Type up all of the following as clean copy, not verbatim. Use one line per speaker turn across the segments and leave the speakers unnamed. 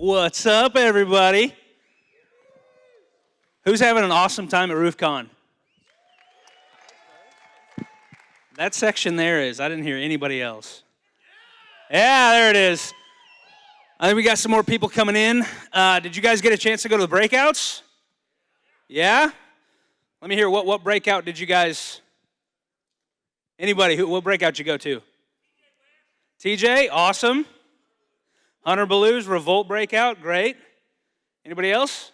What's up, everybody? Who's having an awesome time at RoofCon? That section there is. I didn't hear anybody else. Yeah, there it is. I think we got some more people coming in. Did you guys get a chance to go to the breakouts? Yeah? Let me hear, what breakout did you guys, anybody, what breakout did you go to? TJ, awesome. Hunter Ballou's Revolt breakout, great. Anybody else?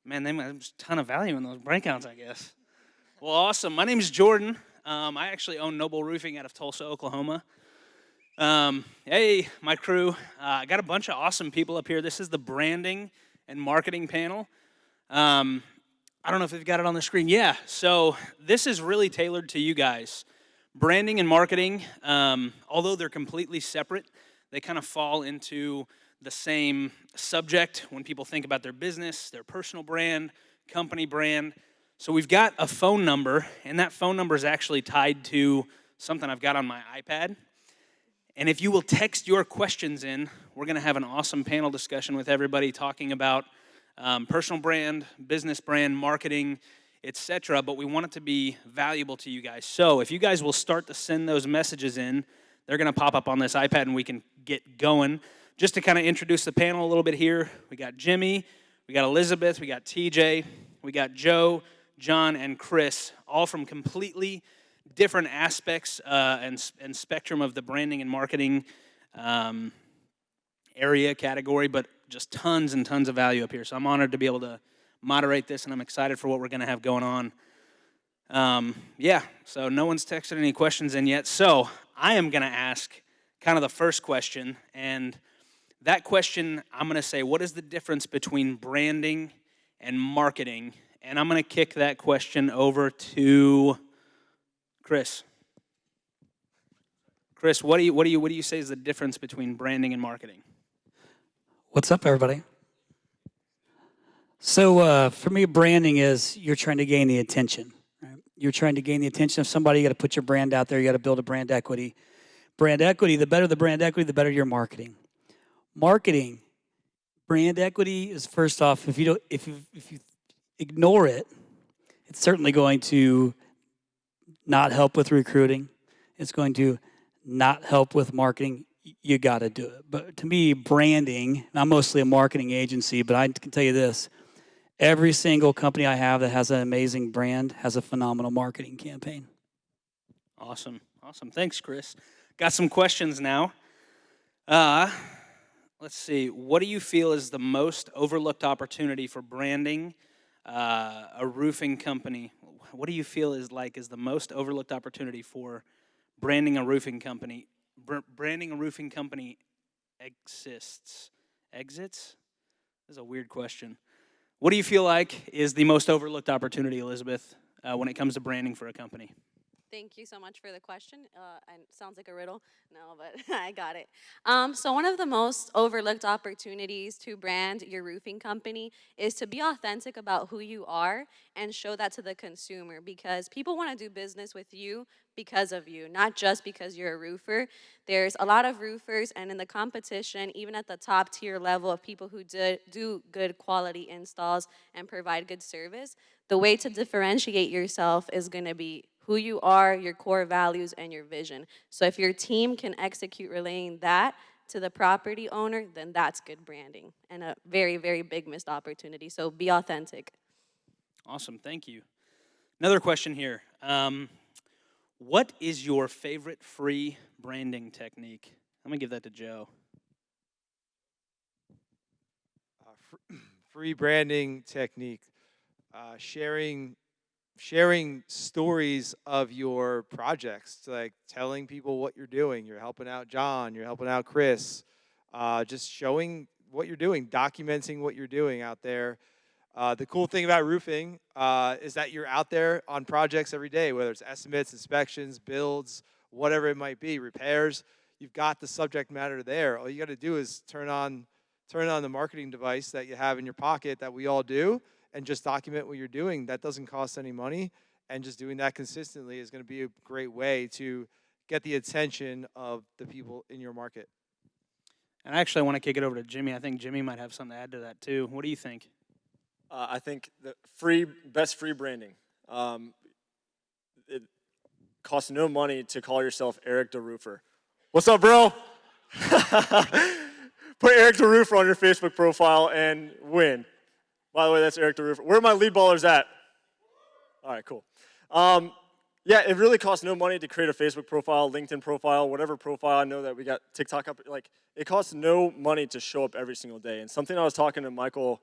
Man, there's a ton of value in those breakouts, I guess. Well, awesome. My name is Jordan. I actually own Noble Roofing out of Tulsa, Oklahoma. Hey, my crew. I got a bunch of awesome people up here. This is the branding and marketing panel. I don't know if they've got it on the screen. Yeah, so this is really tailored to you guys. Branding and marketing, although they're completely separate, they kind of fall into the same subject when people think about their business, their personal brand, company brand. So we've got a phone number, and that phone number is actually tied to something I've got on my iPad. And if you will text your questions in, we're going to have an awesome panel discussion with everybody talking about personal brand, business brand, marketing, etc. But we want it to be valuable to you guys. So if you guys will start to send those messages in, they're going to pop up on this iPad and we can get going. Just to kind of introduce the panel a little bit here, we got Jimmy, we got Elizabeth, we got TJ, we got Joe, John, and Chris, all from completely different aspects and spectrum of the branding and marketing area category, but just tons and tons of value up here. So I'm honored to be able to moderate this, and I'm excited for what we're going to have going on. Yeah, so no one's texted any questions in yet. So I am going to ask kind of the first question, and that question, I'm going to say, what is the difference between branding and marketing? And I'm going to kick that question over to Chris. Chris, what do you say is the difference between branding and marketing?
What's up, everybody? So for me, branding is you're trying to gain the attention. Right? You're trying to gain the attention of somebody. You got to put your brand out there. You got to build a brand equity. Brand equity. The better the brand equity, the better your marketing. Marketing, brand equity is first off. If you ignore it, it's certainly going to not help with recruiting. It's going to not help with marketing. You got to do it. But to me, branding, I'm mostly a marketing agency, but I can tell you this. Every single company I have that has an amazing brand has a phenomenal marketing campaign.
Awesome. Thanks, Chris. Got some questions now. Let's see. What do you feel is the most overlooked opportunity for branding a roofing company? What do you feel is the most overlooked opportunity for branding a roofing company? Branding a roofing company exits? This is a weird question. What do you feel like is the most overlooked opportunity, Elizabeth, when it comes to branding for a company?
Thank you so much for the question. And it sounds like a riddle. No, but I got it. So one of the most overlooked opportunities to brand your roofing company is to be authentic about who you are and show that to the consumer, because people want to do business with you because of you, not just because you're a roofer. There's a lot of roofers, and in the competition, even at the top tier level of people who do good quality installs and provide good service, the way to differentiate yourself is going to be who you are, your core values, and your vision. So if your team can execute relaying that to the property owner, then that's good branding and a very, very big missed opportunity. So be authentic.
Awesome, thank you. Another question here. What is your favorite free branding technique? I'm gonna give that to Joe.
Free branding technique, sharing stories of your projects, like telling people what you're doing. You're helping out John, you're helping out Chris, just showing what you're doing, documenting what you're doing out there. The cool thing about roofing is that you're out there on projects every day, whether it's estimates, inspections, builds, whatever it might be, repairs. You've got the subject matter there. All you got to do is turn on the marketing device that you have in your pocket that we all do, and just document what you're doing. That doesn't cost any money, and just doing that consistently is going to be a great way to get the attention of the people in your market.
And actually, I want to kick it over to Jimmy. I think Jimmy might have something to add to that too. What do you think?
I think the best free branding. It costs no money to call yourself Eric the Roofer. What's up, bro? Put Eric the Roofer on your Facebook profile and win. By the way, that's Eric the Roofer. Where are my lead ballers at? All right, cool. Yeah, it really costs no money to create a Facebook profile, LinkedIn profile, whatever profile. I know that we got TikTok up. Like, it costs no money to show up every single day. And something I was talking to Michael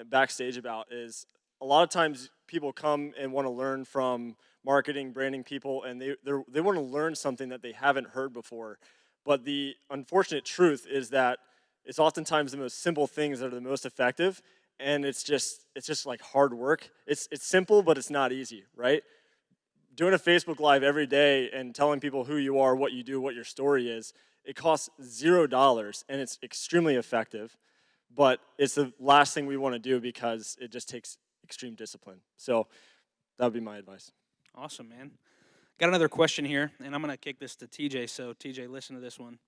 backstage about is a lot of times people come and want to learn from marketing, branding people, and they want to learn something that they haven't heard before. But the unfortunate truth is that it's oftentimes the most simple things that are the most effective, and it's just like hard work. It's simple, but it's not easy, right? Doing a Facebook Live every day and telling people who you are, what you do, what your story is, it costs $0, and it's extremely effective. But it's the last thing we want to do because it just takes extreme discipline. So that would be my advice.
Awesome, man. Got another question here, and I'm going to kick this to TJ. So, TJ, listen to this one.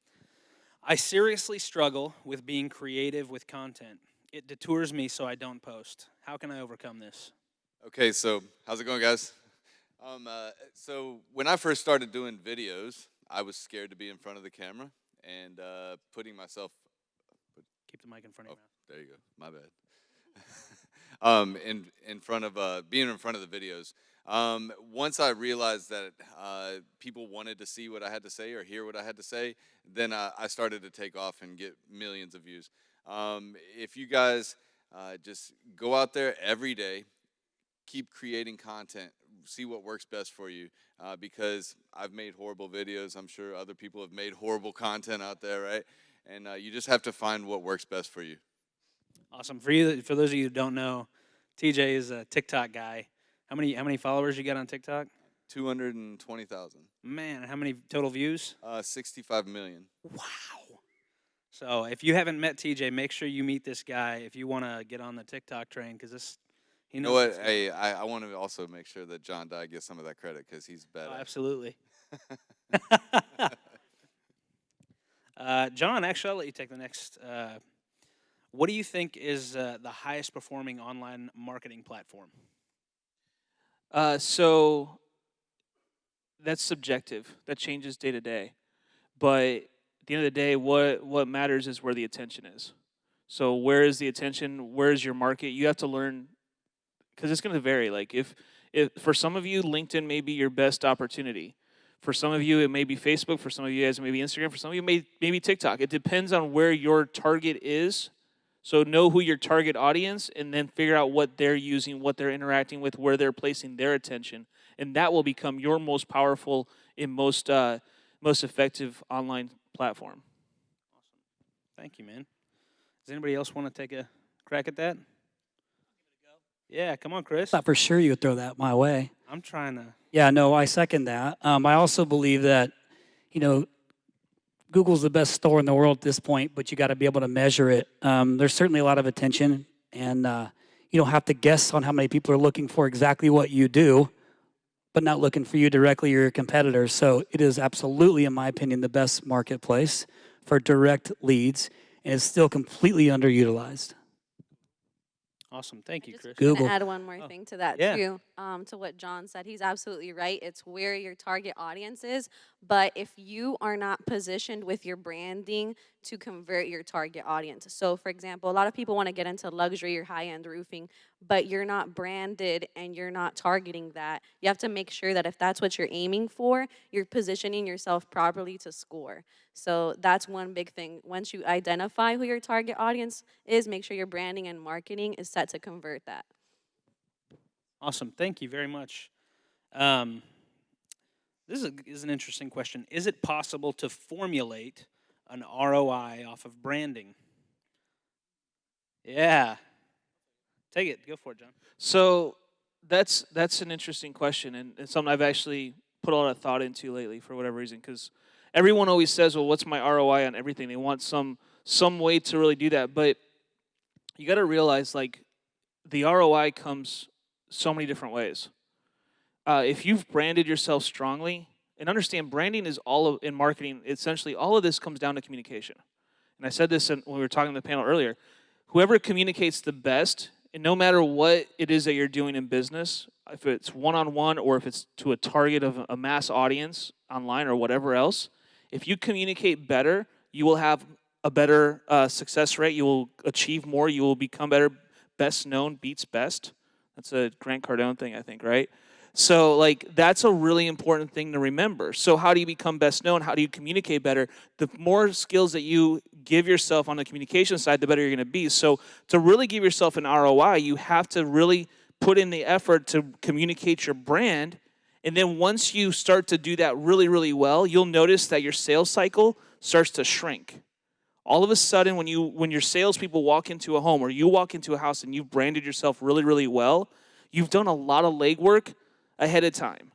I seriously struggle with being creative with content. It detours me so I don't post. How can I overcome this?
Okay, so how's it going, guys? So when I first started doing videos, I was scared to be in front of the camera and putting myself.
Keep the mic in front of you.
There you go. My bad. In front of being in front of the videos. Once I realized that people wanted to see what I had to say or hear what I had to say, then I started to take off and get millions of views. If you guys just go out there every day, keep creating content, see what works best for you, because I've made horrible videos. I'm sure other people have made horrible content out there, right? And you just have to find what works best for you.
Awesome. For those of you who don't know, TJ is a TikTok guy. How many followers you got on TikTok?
220,000.
Man, how many total views?
65 million.
Wow. So if you haven't met TJ, make sure you meet this guy if you want to get on the TikTok train, because he knows.
You know what? Hey, I want to also make sure that John Dye gets some of that credit because he's better.
Oh, absolutely. John, actually, I'll let you take the next. What do you think is the highest performing online marketing platform?
So that's subjective. That changes day to day. But at the end of the day, what matters is where the attention is. So where is the attention? Where is your market? You have to learn, because it's going to vary. Like if for some of you, LinkedIn may be your best opportunity. For some of you, it may be Facebook. For some of you guys, it may be Instagram. For some of you, maybe TikTok. It depends on where your target is. So know who your target audience, and then figure out what they're using, what they're interacting with, where they're placing their attention. And that will become your most powerful and most effective online platform.
Awesome. Thank you, man. Does anybody else want to take a crack at that? Yeah, come on, Chris.
Thought for sure you would throw that my way.
I'm trying to.
Yeah, no, I second that. I also believe that, Google's the best store in the world at this point, but you got to be able to measure it. There's certainly a lot of attention, and you don't have to guess on how many people are looking for exactly what you do, but not looking for you directly or your competitors. So it is absolutely, in my opinion, the best marketplace for direct leads, and it's still completely underutilized.
Awesome. Thank you, Chris.
Google.
To add one more thing to that
yeah.
too, to what John said. He's absolutely right. It's where your target audience is. But if you are not positioned with your branding to convert your target audience. So for example, a lot of people want to get into luxury or high-end roofing, but you're not branded and you're not targeting that. You have to make sure that if that's what you're aiming for, you're positioning yourself properly to score. So that's one big thing. Once you identify who your target audience is, make sure your branding and marketing is set to convert that.
Awesome. Thank you very much. This is an interesting question. Is it possible to formulate an ROI off of branding? Yeah. Take it. Go for it, John.
So that's an interesting question, and something I've actually put a lot of thought into lately for whatever reason, because everyone always says, well, what's my ROI on everything? They want some way to really do that. But you got to realize, like, the ROI comes so many different ways. If you've branded yourself strongly, and understand branding is in marketing, essentially all of this comes down to communication. And I said this when we were talking to the panel earlier. Whoever communicates the best, and no matter what it is that you're doing in business, if it's one-on-one or if it's to a target of a mass audience online or whatever else, if you communicate better, you will have a better success rate. You will achieve more. You will become better. Best known beats best. That's a Grant Cardone thing, I think, right? So, like, that's a really important thing to remember. So how do you become best known? How do you communicate better? The more skills that you give yourself on the communication side, the better you're going to be. So to really give yourself an ROI, you have to really put in the effort to communicate your brand. And then once you start to do that really, really well, you'll notice that your sales cycle starts to shrink. All of a sudden, when your salespeople walk into a home or you walk into a house and you've branded yourself really, really well, you've done a lot of legwork ahead of time.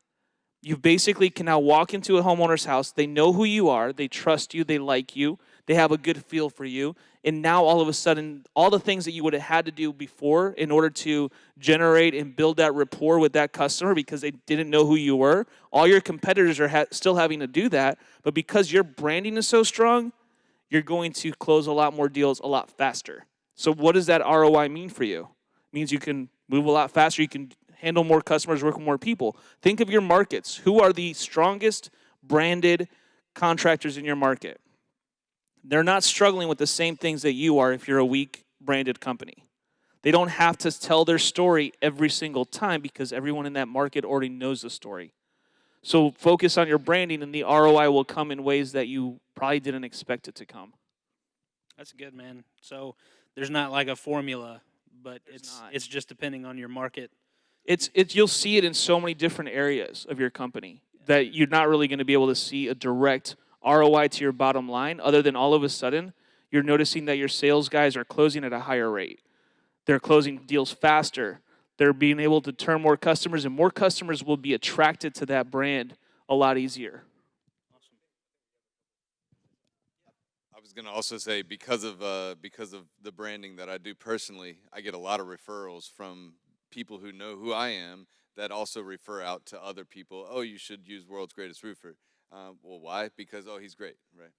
You basically can now walk into a homeowner's house. They know who you are. They trust you. They like you. They have a good feel for you. And now all of a sudden, all the things that you would have had to do before in order to generate and build that rapport with that customer because they didn't know who you were, all your competitors are still having to do that. But because your branding is so strong, you're going to close a lot more deals a lot faster. So what does that ROI mean for you? It means you can move a lot faster. You can handle more customers, work with more people. Think of your markets. Who are the strongest branded contractors in your market? They're not struggling with the same things that you are if you're a weak branded company. They don't have to tell their story every single time because everyone in that market already knows the story. So focus on your branding and the ROI will come in ways that you probably didn't expect it to come.
That's good, man. So there's not like a formula, but
There's not.
it's just depending on your market.
It's you'll see it in so many different areas of your company that you're not really going to be able to see a direct ROI to your bottom line other than all of a sudden you're noticing that your sales guys are closing at a higher rate. They're closing deals faster. They're being able to turn more customers, and more customers will be attracted to that brand a lot easier.
I was going to also say because of the branding that I do personally, I get a lot of referrals from people who know who I am that also refer out to other people. Oh, you should use World's Greatest Roofer. Well, why? Because he's great, right?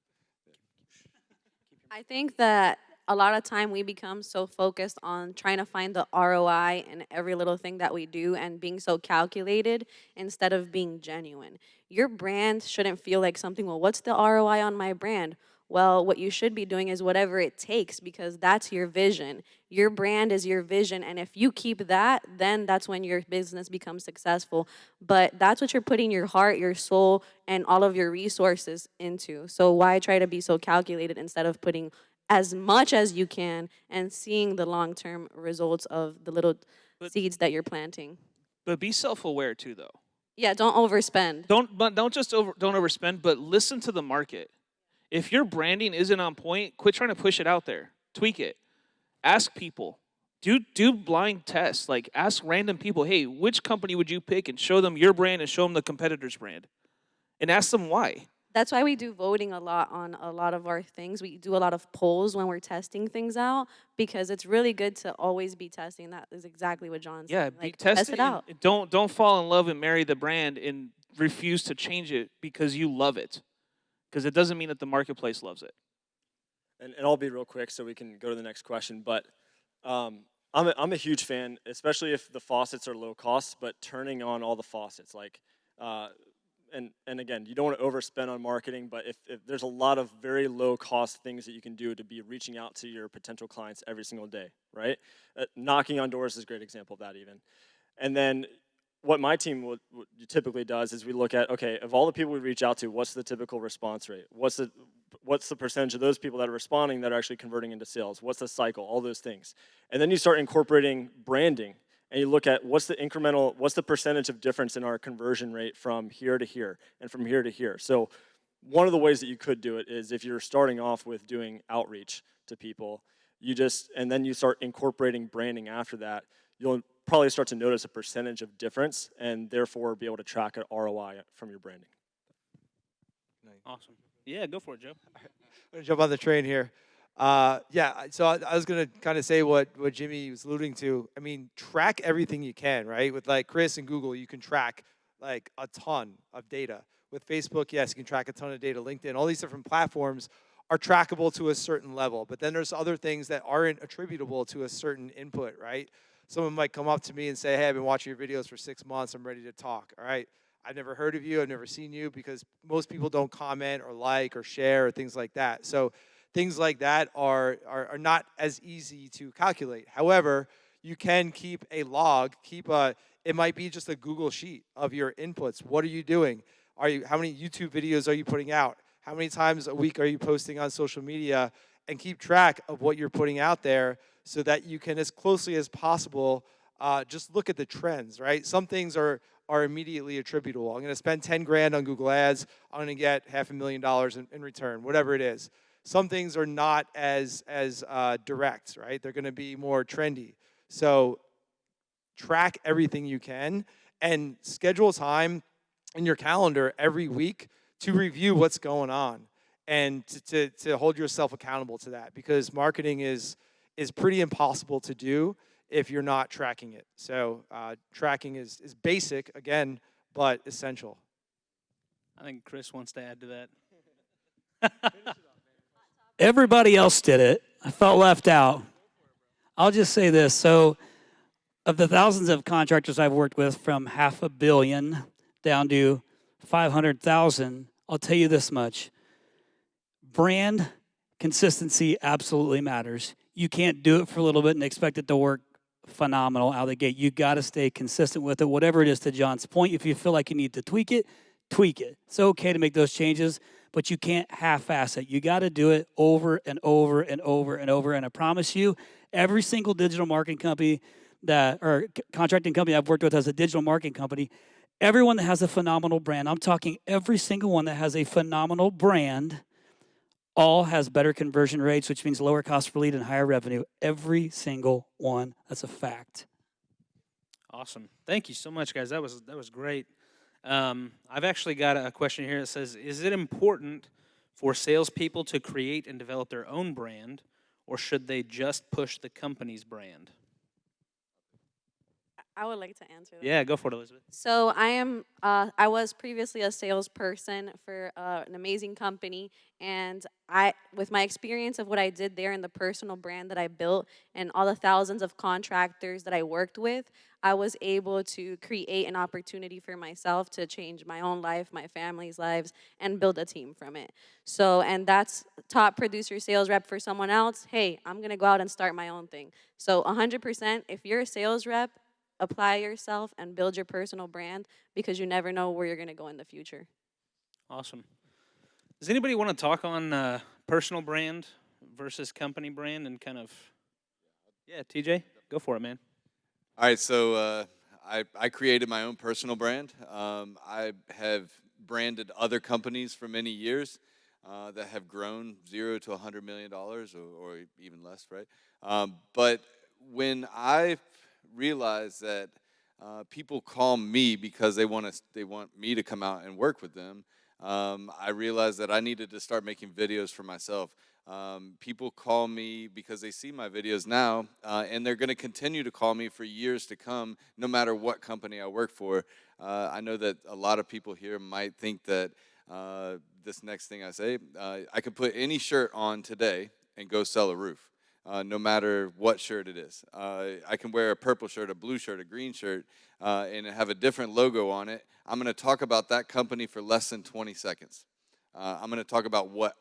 I think that a lot of time we become so focused on trying to find the ROI in every little thing that we do and being so calculated instead of being genuine. Your brand shouldn't feel like something, well, what's the ROI on my brand? Well, what you should be doing is whatever it takes because that's your vision. Your brand is your vision, and if you keep that, then that's when your business becomes successful. But that's what you're putting your heart, your soul, and all of your resources into. So why try to be so calculated instead of putting as much as you can and seeing the long-term results of the little seeds that you're planting?
But be self-aware too, though.
Yeah, don't overspend.
Don't overspend, but listen to the market. If your branding isn't on point, quit trying to push it out there. Tweak it. Ask people. Do blind tests. Like, ask random people, hey, which company would you pick? And show them your brand and show them the competitor's brand. And ask them why.
That's why we do voting a lot on a lot of our things. We do a lot of polls when we're testing things out because it's really good to always be testing. That is exactly what John said.
Yeah,
like,
test
test it out.
Don't fall in love and marry the brand and refuse to change it because you love it. Because it doesn't mean that the marketplace loves it.
And I'll be real quick so we can go to the next question. But I'm a huge fan, especially if the faucets are low cost, but turning on all the faucets. Like, and again, you don't want to overspend on marketing, but if there's a lot of very low cost things that you can do to be reaching out to your potential clients every single day, right? Knocking on doors is a great example of that even. And then what my team typically does is we look at, okay, of all the people we reach out to, what's the typical response rate? What's the percentage of those people that are responding that are actually converting into sales? What's the cycle? All those things. And then you start incorporating branding, and you look at what's the percentage of difference in our conversion rate from here to here and from here to here. So one of the ways that you could do it is if you're starting off with doing outreach to people, and then you start incorporating branding after that, you'll probably start to notice a percentage of difference and therefore be able to track an ROI from your branding.
Awesome. Yeah, go for it, Joe.
I'm going to jump on the train here. Yeah, so I was going to kind of say what Jimmy was alluding to. I mean, track everything you can, right? With like Chris and Google, you can track like a ton of data. With Facebook, yes, you can track a ton of data. LinkedIn, all these different platforms are trackable to a certain level. But then there's other things that aren't attributable to a certain input, right? Someone might come up to me and say, hey, I've been watching your videos for 6 months. I'm ready to talk, all right? I've never heard of you. I've never seen you, because most people don't comment or like or share or things like that. So things like that are not as easy to calculate. However, you can keep a log, it might be just a Google sheet of your inputs. What are you doing? How many YouTube videos are you putting out? How many times a week are you posting on social media? And keep track of what you're putting out there so that you can, as closely as possible, just look at the trends, right? Some things are immediately attributable. I'm going to spend 10 grand on Google Ads. I'm going to get $500,000 in return, whatever it is. Some things are not as direct, right? They're going to be more trendy. So track everything you can and schedule time in your calendar every week to review what's going on and to hold yourself accountable to that, because marketing is pretty impossible to do if you're not tracking it. So tracking is basic, again, but essential.
I think Chris wants to add to that.
Everybody else did it. I felt left out. I'll just say this. So, of the thousands of contractors I've worked with, from $500 million down to 500,000, I'll tell you this much. Brand consistency absolutely matters. You can't do it for a little bit and expect it to work phenomenal out of the gate. You got to stay consistent with it, whatever it is. To John's point, if you feel like you need to tweak it, tweak it. It's okay to make those changes, but you can't half-ass it. You got to do it over and over and over and over. And I promise you, every single digital marketing company or contracting company I've worked with as a digital marketing company, everyone that has a phenomenal brand, I'm talking every single one that has a phenomenal brand, all has better conversion rates, which means lower cost per lead and higher revenue. Every single one. That's a fact.
Awesome. Thank you so much, guys. That was great. I've actually got a question here that says, is it important for salespeople to create and develop their own brand, or should they just push the company's brand?
I would like to answer that.
Yeah, go for it, Elizabeth.
So I was previously a salesperson for an amazing company, and with my experience of what I did there and the personal brand that I built and all the thousands of contractors that I worked with, I was able to create an opportunity for myself to change my own life, my family's lives, and build a team from it. So, and that's top producer sales rep for someone else. Hey, I'm gonna go out and start my own thing. So 100%, if you're a sales rep, apply yourself and build your personal brand, because you never know where you're going to go in the future.
Awesome. Does anybody want to talk on personal brand versus company brand and kind of, yeah, TJ, go for it, man.
All right, so I created my own personal brand. I have branded other companies for many years that have grown $0 to $100 million or even less, right? But when I realized that people call me because they want me to come out and work with them, I realized that I needed to start making videos for myself. People call me because they see my videos now, and they're going to continue to call me for years to come, no matter what company I work for. I know that a lot of people here might think that this next thing I say, I could put any shirt on today and go sell a roof. No matter what shirt it is. I can wear a purple shirt, a blue shirt, a green shirt, and have a different logo on it. I'm going to talk about that company for less than 20 seconds. I'm going to talk about what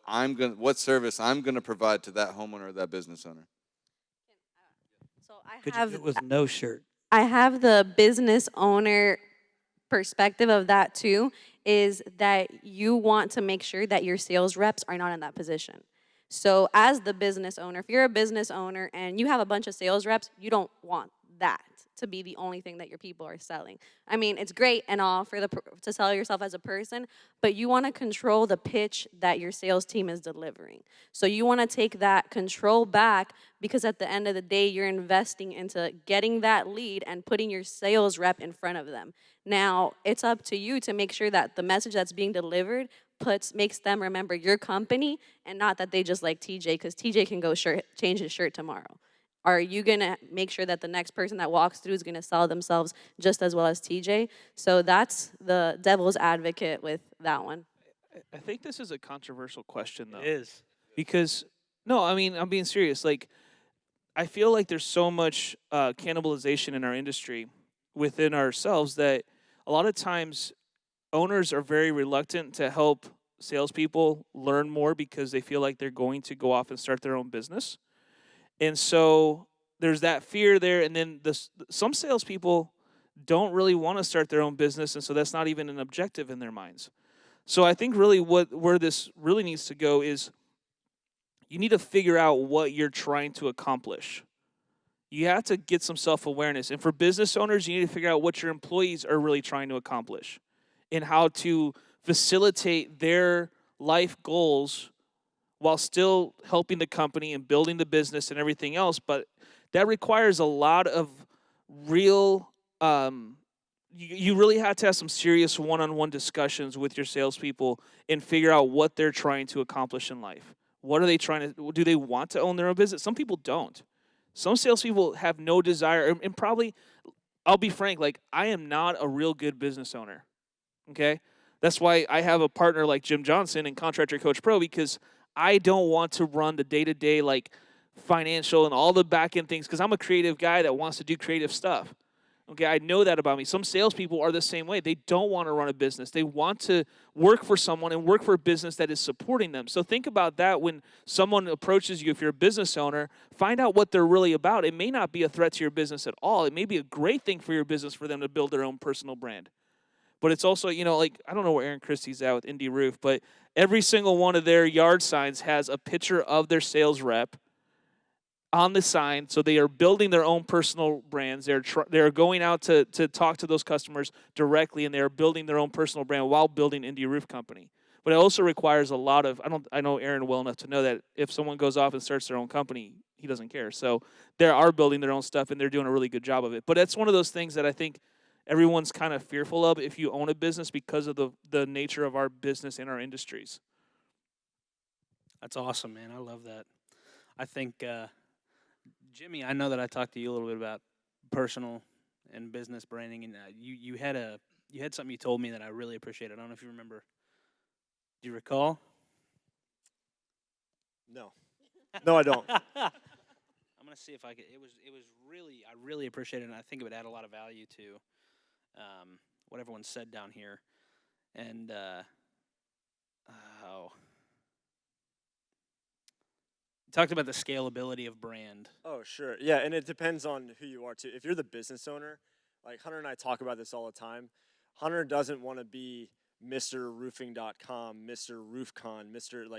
service I'm going to provide to that homeowner or that business owner.
So
Could you do it with no shirt?
I have the business owner perspective of that too, is that you want to make sure that your sales reps are not in that position. So as the business owner, if you're a business owner and you have a bunch of sales reps, you don't want that to be the only thing that your people are selling. I mean, it's great and all to sell yourself as a person, but you want to control the pitch that your sales team is delivering. So you want to take that control back, because at the end of the day, you're investing into getting that lead and putting your sales rep in front of them. Now, it's up to you to make sure that the message that's being delivered makes them remember your company, and not that they just like TJ, because TJ can go change his shirt tomorrow. Are you going to make sure that the next person that walks through is going to sell themselves just as well as TJ? So that's the devil's advocate with that one.
I think this is a controversial question, though.
It is.
Because no, I mean, I'm being serious. Like, I feel like there's so much cannibalization in our industry within ourselves that a lot of times owners are very reluctant to help salespeople learn more because they feel like they're going to go off and start their own business. And so there's that fear there. And then some salespeople don't really want to start their own business. And so that's not even an objective in their minds. So I think really where this really needs to go is you need to figure out what you're trying to accomplish. You have to get some self-awareness. And for business owners, you need to figure out what your employees are really trying to accomplish and how to facilitate their life goals while still helping the company and building the business and everything else. But that requires a lot of real, you really have to have some serious one-on-one discussions with your salespeople and figure out what they're trying to accomplish in life. What are they trying to, do they want to own their own business? Some people don't. Some salespeople have no desire, and probably, I'll be frank, like, I am not a real good business owner, okay? That's why I have a partner like Jim Johnson and Contractor Coach Pro, because I don't want to run the day-to-day, like, financial and all the back-end things, because I'm a creative guy that wants to do creative stuff. Okay, I know that about me. Some salespeople are the same way. They don't want to run a business. They want to work for someone and work for a business that is supporting them. So think about that when someone approaches you. If you're a business owner, find out what they're really about. It may not be a threat to your business at all. It may be a great thing for your business for them to build their own personal brand. But it's also, like, I don't know where Aaron Christie's at with Indie Roof, but every single one of their yard signs has a picture of their sales rep on the sign. So they are building their own personal brands. They're going out to talk to those customers directly, and they're building their own personal brand while building Indie Roof Company. But it also requires a lot of, I know Aaron well enough to know that if someone goes off and starts their own company, he doesn't care. So they are building their own stuff, and they're doing a really good job of it. But that's one of those things that I think everyone's kind of fearful of if you own a business because of the nature of our business and our industries.
That's awesome, man. I love that. I think, Jimmy, I know that I talked to you a little bit about personal and business branding, and you had something you told me that I really appreciated. I don't know if you remember. Do you recall?
No. No, I don't.
I'm gonna see if I could. It was really, I really appreciated it, and I think it would add a lot of value to what everyone said down here. And talked about the scalability of brand.
Oh, sure. Yeah, and it depends on who you are, too. If you're the business owner, like Hunter and I talk about this all the time, Hunter doesn't want to be Mr. Roofing.com, Mr. RoofCon,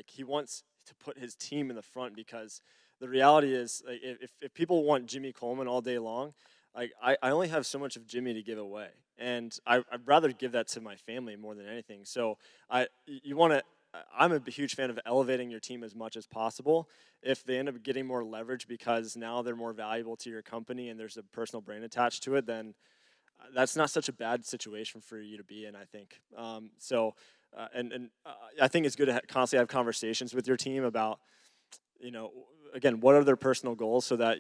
he wants to put his team in the front, because the reality is, like, if people want Jimmy Coleman all day long, like, I only have so much of Jimmy to give away. And I'd rather give that to my family more than anything. So I'm a huge fan of elevating your team as much as possible. If they end up getting more leverage because now they're more valuable to your company and there's a personal brand attached to it, then that's not such a bad situation for you to be in, I think. I think it's good to constantly have conversations with your team about, again, what are their personal goals, so that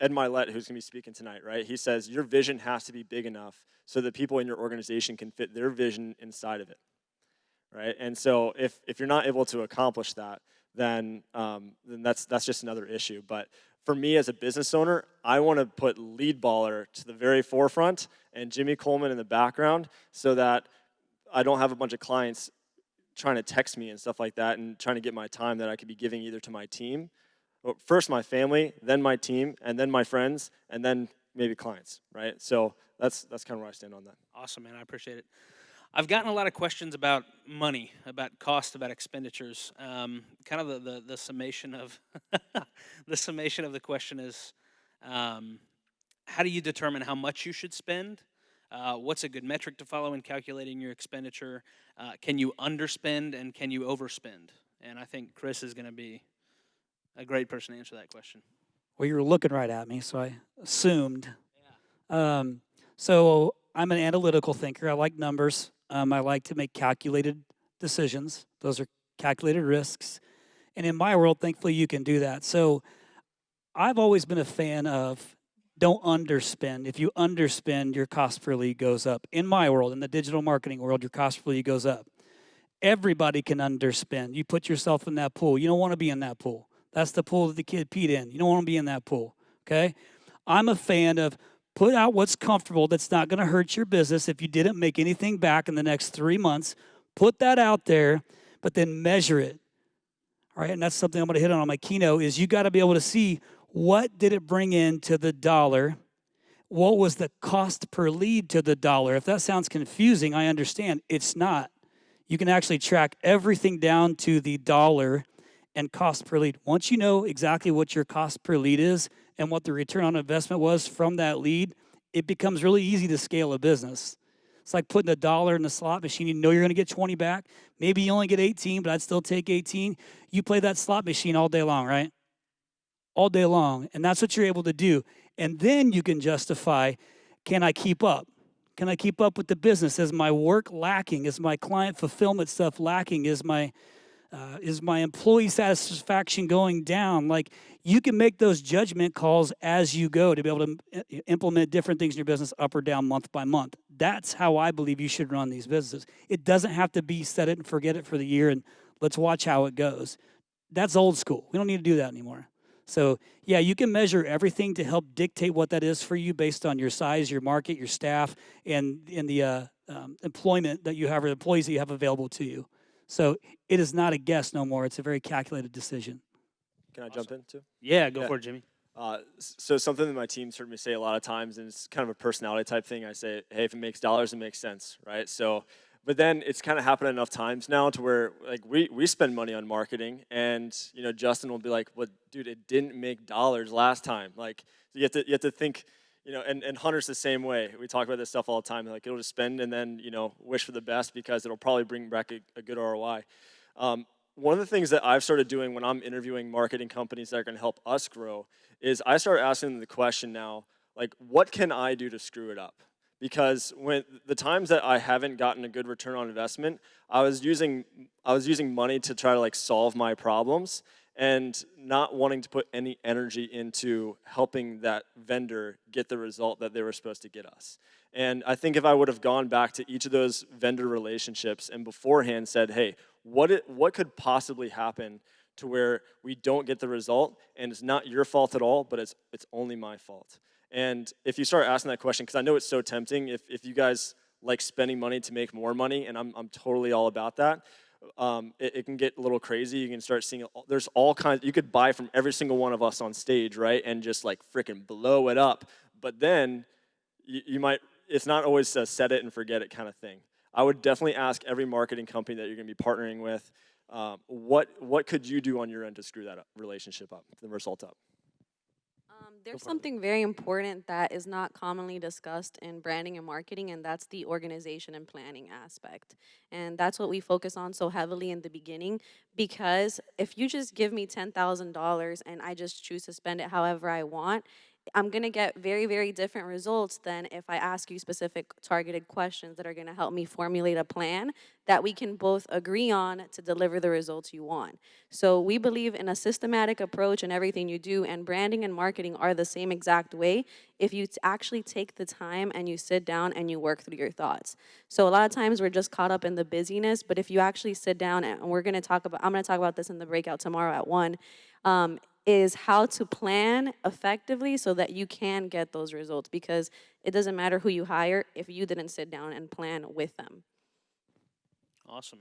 Ed Milet, who's going to be speaking tonight, right? He says your vision has to be big enough so that people in your organization can fit their vision inside of it. Right, and so if you're not able to accomplish that, then that's just another issue. But for me as a business owner, I want to put lead baller to the very forefront and Jimmy Coleman in the background, so that I don't have a bunch of clients trying to text me and stuff like that and trying to get my time that I could be giving either to my team, first my family, then my team, and then my friends, and then maybe clients. Right, so that's kind of where I stand on that.
Awesome, man. I appreciate it. I've gotten a lot of questions about money, about cost, about expenditures. Kind of the summation of the summation of the question is, how do you determine how much you should spend? What's a good metric to follow in calculating your expenditure? Can you underspend and can you overspend? And I think Chris is going to be a great person to answer that question.
Well, you were looking right at me, so I assumed. Yeah. So I'm an analytical thinker. I like numbers. I like to make calculated decisions. Those are calculated risks. And in my world, thankfully, you can do that. So I've always been a fan of don't underspend. If you underspend, your cost per lead goes up. In my world, in the digital marketing world, your cost per lead goes up. Everybody can underspend. You put yourself in that pool. You don't want to be in that pool. That's the pool that the kid peed in. You don't want to be in that pool, okay? I'm a fan of put out what's comfortable that's not going to hurt your business if you didn't make anything back in the next 3 months. Put that out there, but then measure it. All right, and that's something I'm going to hit on my keynote is you got to be able to see what did it bring in to the dollar, what was the cost per lead to the dollar. If that sounds confusing, I understand. It's not. You can actually track everything down to the dollar and cost per lead. Once you know exactly what your cost per lead is and what the return on investment was from that lead, it becomes really easy to scale a business. It's like putting $1 in the slot machine. You know you're going to get 20 back. Maybe you only get 18, but I'd still take 18. You play that slot machine all day long, right? All day long. And that's what you're able to do. And then you can justify, can I keep up? Can I keep up with the business? Is my work lacking? Is my client fulfillment stuff lacking? Is my employee satisfaction going down? Like, you can make those judgment calls as you go to be able to implement different things in your business up or down month by month. That's how I believe you should run these businesses. It doesn't have to be set it and forget it for the year and let's watch how it goes. That's old school. We don't need to do that anymore. So, yeah, you can measure everything to help dictate what that is for you based on your size, your market, your staff, and the employment that you have or the employees that you have available to you. So it is not a guess no more. It's a very calculated decision.
Can I jump in too?
Yeah, go for it, Jimmy.
So something that my team's heard me say a lot of times, and it's kind of a personality type thing. I say, hey, if it makes dollars, it makes sense, right? So, but then it's kind of happened enough times now to where like we spend money on marketing, and Justin will be like, well, dude, it didn't make dollars last time. Like you have to think. And Hunter's the same way. We talk about this stuff all the time. Like, it'll just spend and then, wish for the best because it'll probably bring back a good ROI. One of the things that I've started doing when I'm interviewing marketing companies that are going to help us grow is I start asking them the question now, like, what can I do to screw it up? Because when the times that I haven't gotten a good return on investment, I was using money to try to like solve my problems and not wanting to put any energy into helping that vendor get the result that they were supposed to get us. And I think if I would have gone back to each of those vendor relationships and beforehand said, hey, what could possibly happen to where we don't get the result and it's not your fault at all, but it's only my fault. And if you start asking that question, because I know it's so tempting, if you guys like spending money to make more money, and I'm totally all about that, it can get a little crazy. You can start seeing, there's all kinds, you could buy from every single one of us on stage, right? And just like freaking blow it up. But then you might, it's not always a set it and forget it kind of thing. I would definitely ask every marketing company that you're going to be partnering with, what could you do on your end to screw that relationship up, the result up?
There's something very important that is not commonly discussed in branding and marketing, and that's the organization and planning aspect. And that's what we focus on so heavily in the beginning, because if you just give me $10,000 and I just choose to spend it however I want, I'm going to get very, very different results than if I ask you specific targeted questions that are going to help me formulate a plan that we can both agree on to deliver the results you want. So we believe in a systematic approach in everything you do, and branding and marketing are the same exact way if you actually take the time and you sit down and you work through your thoughts. So a lot of times we're just caught up in the busyness, but if you actually sit down, and I'm going to talk about this in the breakout tomorrow at 1, is how to plan effectively so that you can get those results, because it doesn't matter who you hire if you didn't sit down and plan with them.
Awesome.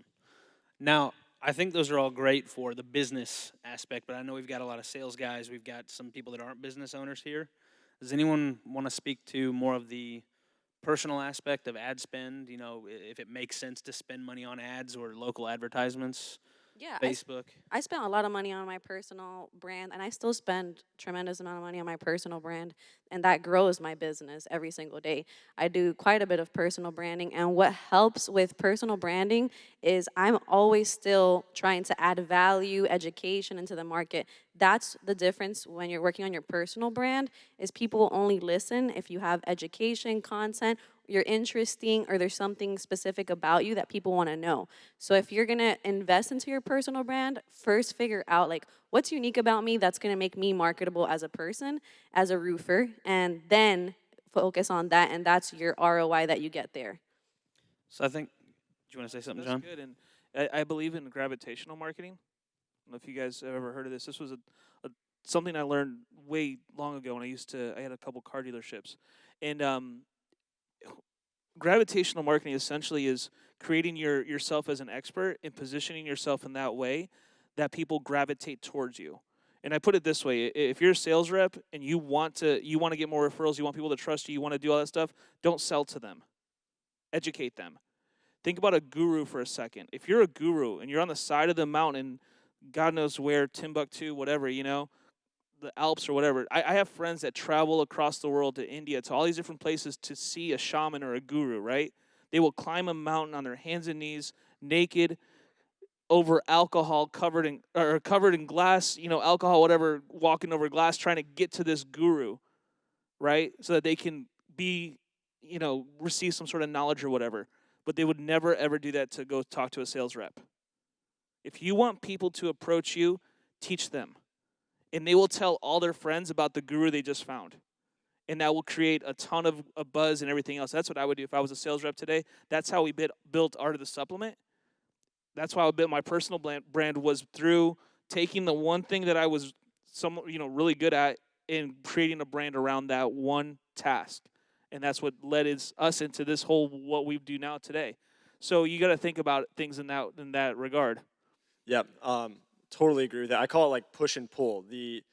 Now, I think those are all great for the business aspect, but I know we've got a lot of sales guys. We've got some people that aren't business owners here. Does anyone want to speak to more of the personal aspect of ad spend? If it makes sense to spend money on ads or local advertisements?
Yeah,
Facebook.
I spent a lot of money on my personal brand, and I still spend tremendous amount of money on my personal brand, and that grows my business every single day. I do quite a bit of personal branding, and what helps with personal branding is I'm always still trying to add value, education into the market. That's the difference when you're working on your personal brand, is people will only listen if you have education, content, you're interesting, or there's something specific about you that people want to know. So if you're going to invest into your personal brand, first figure out like what's unique about me that's going to make me marketable as a person, as a roofer, and then focus on that, and that's your ROI that you get there.
So I think, do you want to say something, John?
That's good. I believe in gravitational marketing. I don't know if you guys have ever heard of this. This was something I learned way long ago when I had a couple car dealerships. And gravitational marketing essentially is creating yourself as an expert and positioning yourself in that way that people gravitate towards you. And I put it this way: if you're a sales rep and you want to get more referrals, you want people to trust you, you want to do all that stuff, don't sell to them. Educate them. Think about a guru for a second. If you're a guru and you're on the side of the mountain, God knows where, Timbuktu, whatever, the Alps or whatever. I have friends that travel across the world to India, to all these different places to see a shaman or a guru, right? They will climb a mountain on their hands and knees, naked, over alcohol, covered in glass, alcohol, whatever, walking over glass, trying to get to this guru, right? So that they can be, receive some sort of knowledge or whatever. But they would never, ever do that to go talk to a sales rep. If you want people to approach you, teach them. And they will tell all their friends about the guru they just found. And that will create a ton of a buzz and everything else. That's what I would do if I was a sales rep today. That's how we built Art of the Supplement. That's why I built my personal brand, was through taking the one thing that I was really good at and creating a brand around that one task. And that's what led us into this whole what we do now today. So you got to think about things in that regard.
Yep, totally agree with that. I call it like push and pull. The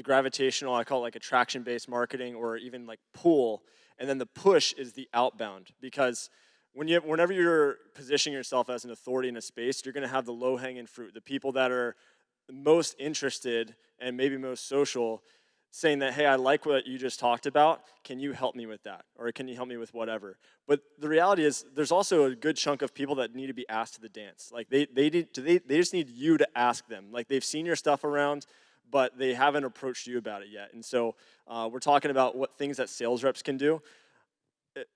gravitational, I call it like attraction-based marketing, or even like pull. And then the push is the outbound, because whenever you're positioning yourself as an authority in a space, you're going to have the low-hanging fruit, the people that are most interested and maybe most social, saying that, hey, I like what you just talked about. Can you help me with that? Or can you help me with whatever? But the reality is there's also a good chunk of people that need to be asked to the dance. Like they just need you to ask them. Like they've seen your stuff around, but they haven't approached you about it yet. And so we're talking about what things that sales reps can do.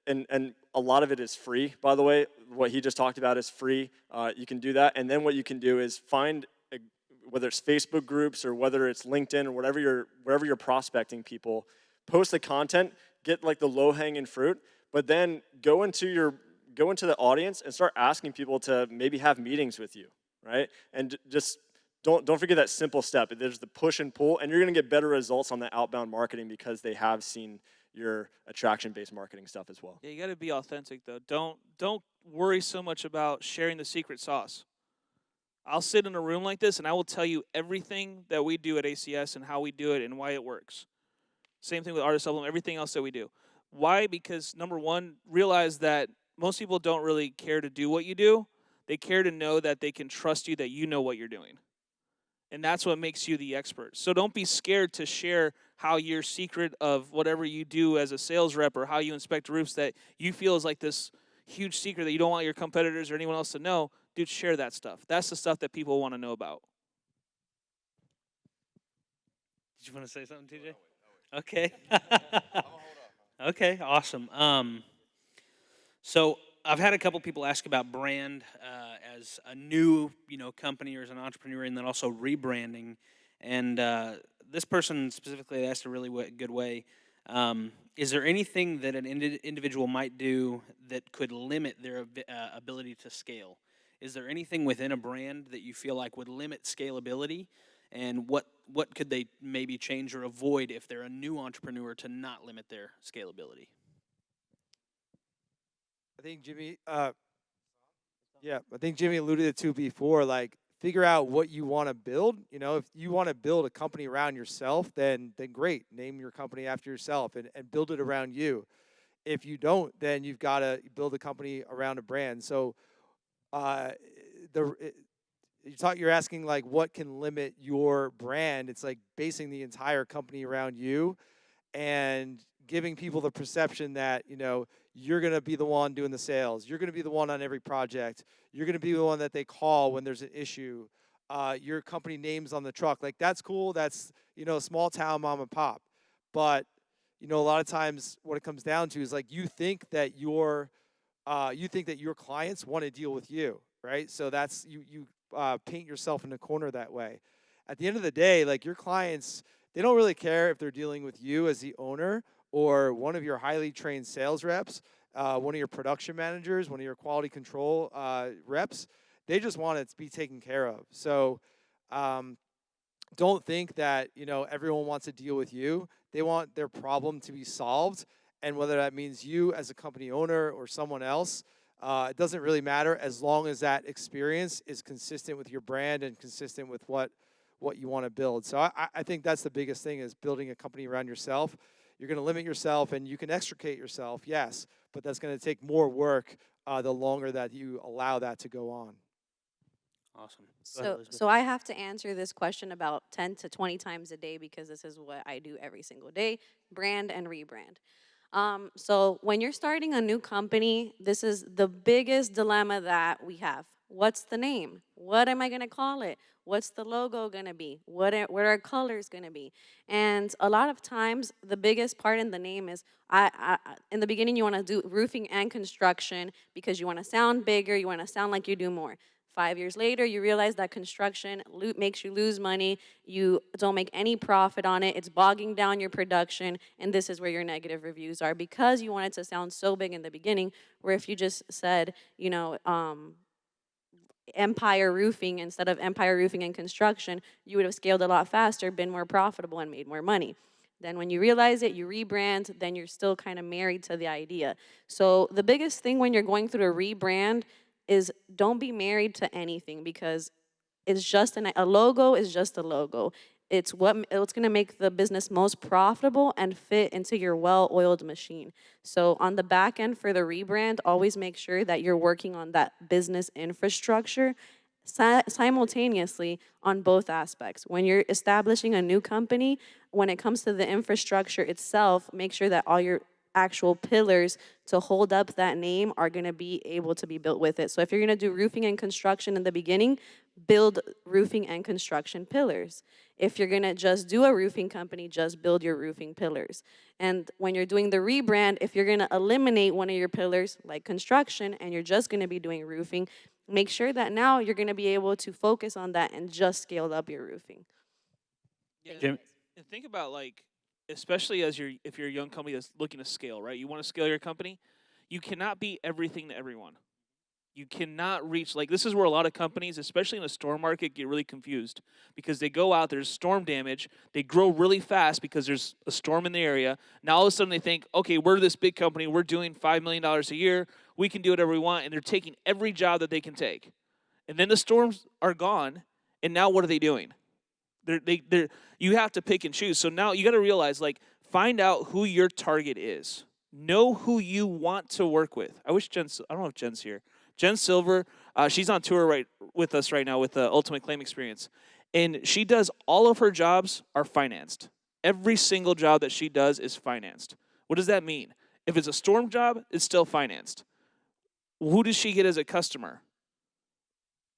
And a lot of it is free, by the way. What he just talked about is free. You can do that. And then what you can do is find whether it's Facebook groups or whether it's LinkedIn or wherever you're prospecting people, post the content, get like the low-hanging fruit, but then go into the audience and start asking people to maybe have meetings with you, right? And just don't forget that simple step. There's the push and pull, and you're going to get better results on the outbound marketing because they have seen your attraction-based marketing stuff as well.
Yeah, you got to be authentic though. Don't worry so much about sharing the secret sauce. I'll sit in a room like this and I will tell you everything that we do at ACS and how we do it and why it works. Same thing with Art of Supplement, everything else that we do. Why? Because number one, realize that most people don't really care to do what you do. They care to know that they can trust you, that you know what you're doing. And that's what makes you the expert. So don't be scared to share how your secret of whatever you do as a sales rep or how you inspect roofs that you feel is like this huge secret that you don't want your competitors or anyone else to know. Dude, share that stuff. That's the stuff that people want to know about.
Did you want to say something, TJ? Okay. Okay, awesome. So I've had a couple people ask about brand as a new, company or as an entrepreneur, and then also rebranding. And this person specifically asked a really good way. Is there anything that an individual might do that could limit their ability to scale? Is there anything within a brand that you feel like would limit scalability? And what could they maybe change or avoid if they're a new entrepreneur to not limit their scalability?
I think Jimmy, I think Jimmy alluded to before, like figure out what you want to build. If you want to build a company around yourself, then great. Name your company after yourself and build it around you. If you don't, then you've got to build a company around a brand. So you're asking like what can limit your brand. It's like basing the entire company around you and giving people the perception that you're going to be the one doing the sales, you're going to be the one on every project, you're going to be the one that they call when there's an issue, your company name's on the truck. Like that's cool. That's small town mom and pop. But a lot of times what it comes down to is like you think that your clients want to deal with you, right? So that's you paint yourself in a corner that way. At the end of the day, like your clients, they don't really care if they're dealing with you as the owner or one of your highly trained sales reps, one of your production managers, one of your quality control reps. They just want it to be taken care of. So don't think that, everyone wants to deal with you. They want their problem to be solved. And whether that means you as a company owner or someone else, it doesn't really matter as long as that experience is consistent with your brand and consistent with what you want to build. So I think that's the biggest thing, is building a company around yourself. You're going to limit yourself and you can extricate yourself, yes, but that's going to take more work the longer that you allow that to go on.
Awesome. Go ahead,
So,
Elizabeth.
so I have to answer this question about 10 to 20 times a day because this is what I do every single day: brand and rebrand. So when you're starting a new company, this is the biggest dilemma that we have. What's the name? What am I gonna call it? What's the logo gonna be? What are colors gonna be? And a lot of times, the biggest part in the name is in the beginning you want to do roofing and construction because you want to sound bigger, you want to sound like you do more. 5 years later, you realize that construction makes you lose money. You don't make any profit on it. It's bogging down your production, and this is where your negative reviews are because you want it to sound so big in the beginning. Where if you just said, Empire Roofing instead of Empire Roofing and Construction, you would have scaled a lot faster, been more profitable, and made more money. Then when you realize it, you rebrand, then you're still kind of married to the idea. So the biggest thing when you're going through a rebrand is don't be married to anything because it's just a logo is just a logo. It's what's going to make the business most profitable and fit into your well-oiled machine. So on the back end for the rebrand, always make sure that you're working on that business infrastructure simultaneously on both aspects. When you're establishing a new company, when it comes to the infrastructure itself, make sure that all your actual pillars to hold up that name are going to be able to be built with it. So if you're going to do roofing and construction in the beginning, build roofing and construction pillars. If you're going to just do a roofing company, just build your roofing pillars. And when you're doing the rebrand, if you're going to eliminate one of your pillars like construction and you're just going to be doing roofing, make sure that now you're going to be able to focus on that and just scale up your roofing.
Yeah,
Jim?
and think about, like, especially if you're a young company that's looking to scale, right? You want to scale your company. You cannot be everything to everyone. You cannot reach, like, this is where a lot of companies, especially in the storm market, get really confused because they go out, there's storm damage, they grow really fast because there's a storm in the area. Now all of a sudden they think, okay, we're this big company, we're doing $5 million a year, we can do whatever we want, and they're taking every job that they can take. And then the storms are gone, and now what are they doing? You have to pick and choose. So now you got to realize, like, find out who your target is. Know who you want to work with. I don't know if Jen's here. Jen Silver, she's on tour with us right now with the Ultimate Claim Experience. And she does, all of her jobs are financed. Every single job that she does is financed. What does that mean? If it's a storm job, it's still financed. Who does she get as a customer?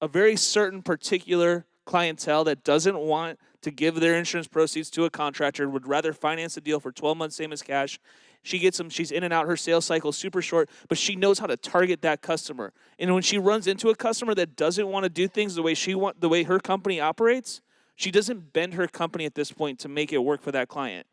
A very certain particular clientele that doesn't want to give their insurance proceeds to a contractor, would rather finance the deal for 12 months, same as cash. She gets them, she's in and out, her sales cycle is super short, but she knows how to target that customer. And when she runs into a customer that doesn't want to do things the way her company operates, she doesn't bend her company at this point to make it work for that client.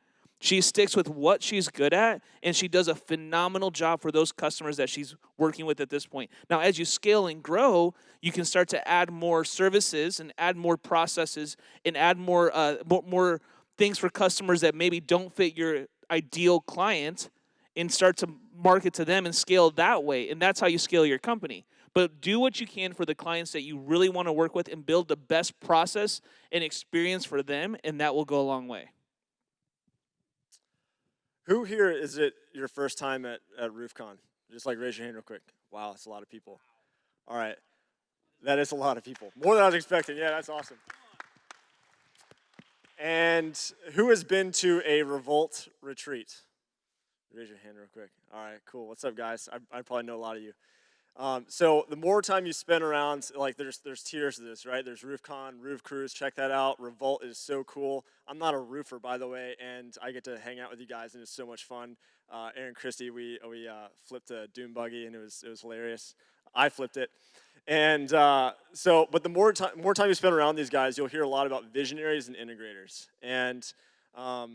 She sticks with what she's good at, and she does a phenomenal job for those customers that she's working with at this point. Now, as you scale and grow, you can start to add more services and add more processes and add more things for customers that maybe don't fit your ideal client, and start to market to them and scale that way. And that's how you scale your company. But do what you can for the clients that you really want to work with and build the best process and experience for them, and that will go a long way.
Who here is it your first time at RoofCon? Just like raise your hand real quick. Wow, that's a lot of people. All right. That is a lot of people. More than I was expecting. Yeah, that's awesome. And who has been to a Revolt retreat? Raise your hand real quick. All right, cool. What's up, guys? I probably know a lot of you. So the more time you spend around, like there's tiers to this, right? There's RoofCon, Roof Cruise, check that out. Revolt is so cool. I'm not a roofer, by the way, and I get to hang out with you guys, and it's so much fun. Aaron Christie, we flipped a dune buggy, and it was hilarious. I flipped it. And but the more time you spend around these guys, you'll hear a lot about visionaries and integrators. And a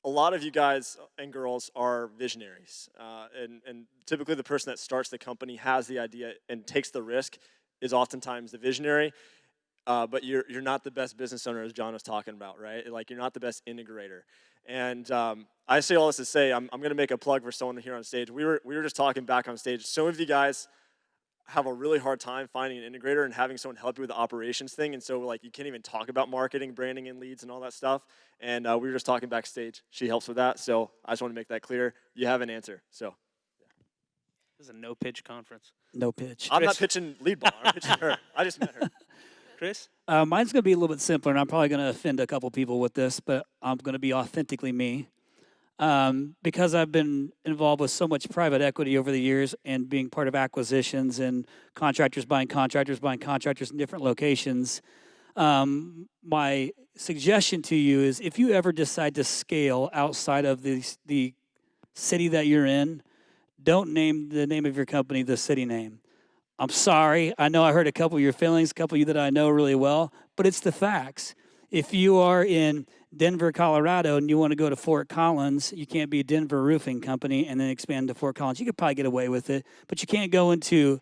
lot of you guys and girls are visionaries. And typically the person that starts the company has the idea and takes the risk is oftentimes the visionary, but you're not the best business owner, as John was talking about, right? Like, you're not the best integrator. And I say all this to say, I'm going to make a plug for someone here on stage. We were just talking back on stage. Some of you guys have a really hard time finding an integrator and having someone help you with the operations thing, and so like you can't even talk about marketing, branding, and leads and all that stuff. And we were just talking backstage. She helps with that, so I just want to make that clear. You have an answer. So
This is a no-pitch conference.
No pitch.
I'm not
Chris.
pitching lead ball. I'm pitching her. I just met her.
Chris?
Mine's going to be a little bit simpler, and I'm probably going to offend a couple people with this, but I'm going to be authentically me. Because I've been involved with so much private equity over the years and being part of acquisitions and contractors buying contractors in different locations, my suggestion to you is if you ever decide to scale outside of the city that you're in, don't name the name of your company the city name. I'm sorry. I know I hurt a couple of your feelings, a couple of you that I know really well, but it's the facts. If you are in Denver, Colorado, and you want to go to Fort Collins, you can't be Denver Roofing Company and then expand to Fort Collins. You could probably get away with it, but you can't go into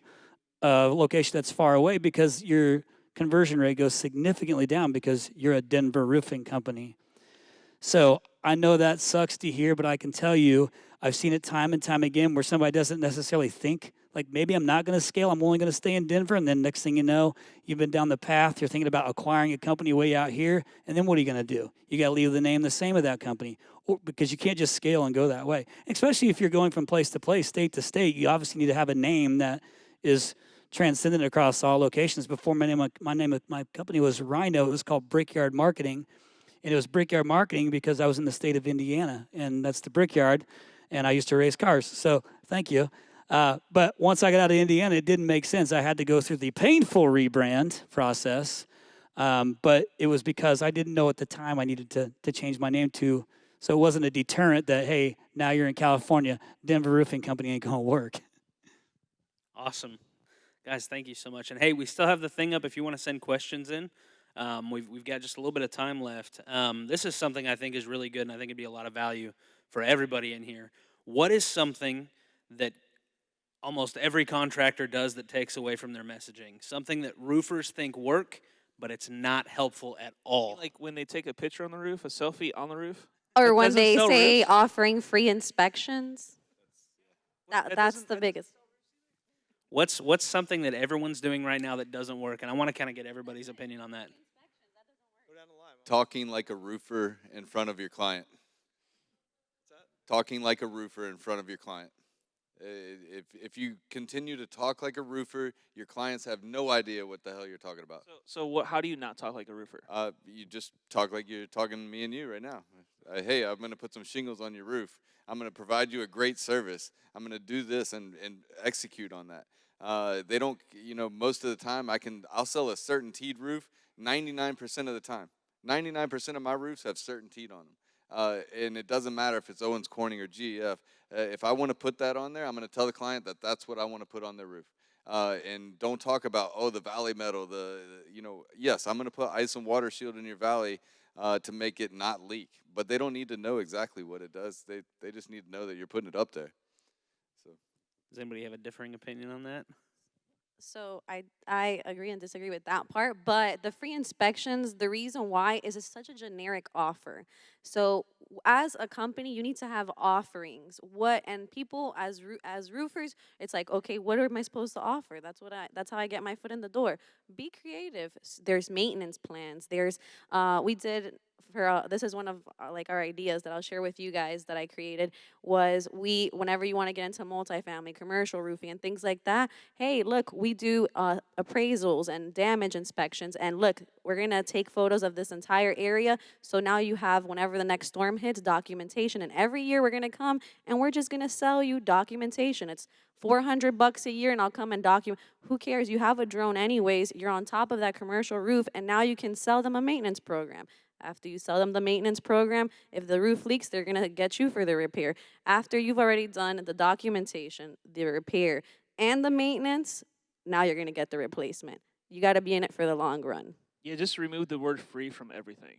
a location that's far away because your conversion rate goes significantly down because you're a Denver Roofing Company. So I know that sucks to hear, but I can tell you, I've seen it time and time again where somebody doesn't necessarily think, like, maybe I'm not going to scale, I'm only going to stay in Denver, and then next thing you know, you've been down the path, you're thinking about acquiring a company way out here, and then what are you going to do? You got to leave the name the same of that company, because you can't just scale and go that way. Especially if you're going from place to place, state to state, you obviously need to have a name that is transcendent across all locations. Before my name of my company was RYNO, it was called Brickyard Marketing, and it was Brickyard Marketing because I was in the state of Indiana, and that's the Brickyard, and I used to race cars, so thank you. But once I got out of Indiana, it didn't make sense. I had to go through the painful rebrand process, but it was because I didn't know at the time I needed to change my name to, so it wasn't a deterrent that, hey, now you're in California, Denver Roofing Company ain't going to work.
Awesome. Guys, thank you so much. And hey, we still have the thing up if you want to send questions in. We've got just a little bit of time left. This is something I think is really good, and I think it'd be a lot of value for everybody in here. What is something that almost every contractor does that takes away from their messaging? Something that roofers think work, but it's not helpful at all.
Like when they take a picture on the roof, a selfie on the roof.
Or
That
when
doesn't
they
sell
say
roofs.
offering free inspections.
That
That's
doesn't-
the
that-
biggest.
What's something that everyone's doing right now that doesn't work? And I want to kind of get everybody's opinion on that.
Talking like a roofer in front of your client. Talking like a roofer in front of your client. If you continue to talk like a roofer, your clients have no idea what the hell you're talking about.
So what? How do you not talk like a roofer?
You just talk like you're talking to me and you right now. Hey, I'm going to put some shingles on your roof. I'm going to provide you a great service. I'm going to do this and execute on that. They don't, most of the time I'll sell a CertainTeed roof 99% of the time. 99% of my roofs have CertainTeed on them. And it doesn't matter if it's Owens Corning or GEF. If I want to put that on there, I'm going to tell the client that that's what I want to put on their roof. And don't talk about, the valley metal, yes, I'm going to put ice and water shield in your valley to make it not leak. But they don't need to know exactly what it does. They just need to know that you're putting it up there. So,
Does anybody have a differing opinion on that?
So I agree and disagree with that part, but the free inspections, the reason why is it's such a generic offer. So as a company, you need to have offerings. And people as roofers, it's like, okay, what am I supposed to offer? That's how I get my foot in the door. Be creative. There's maintenance plans. There's this is one of our ideas that I'll share with you guys that I created was whenever you want to get into multifamily, commercial roofing and things like that, hey, look, we do appraisals and damage inspections, and look, we're going to take photos of this entire area, so now you have, whenever the next storm hits, documentation, and every year we're going to come and we're just going to sell you documentation. It's $400 a year, and I'll come and document. Who cares? You have a drone anyways. You're on top of that commercial roof, and now you can sell them a maintenance program. After you sell them the maintenance program, if the roof leaks, they're going to get you for the repair. After you've already done the documentation, the repair, and the maintenance, now you're going to get the replacement. You got to be in it for the long run.
Yeah, just remove the word free from everything.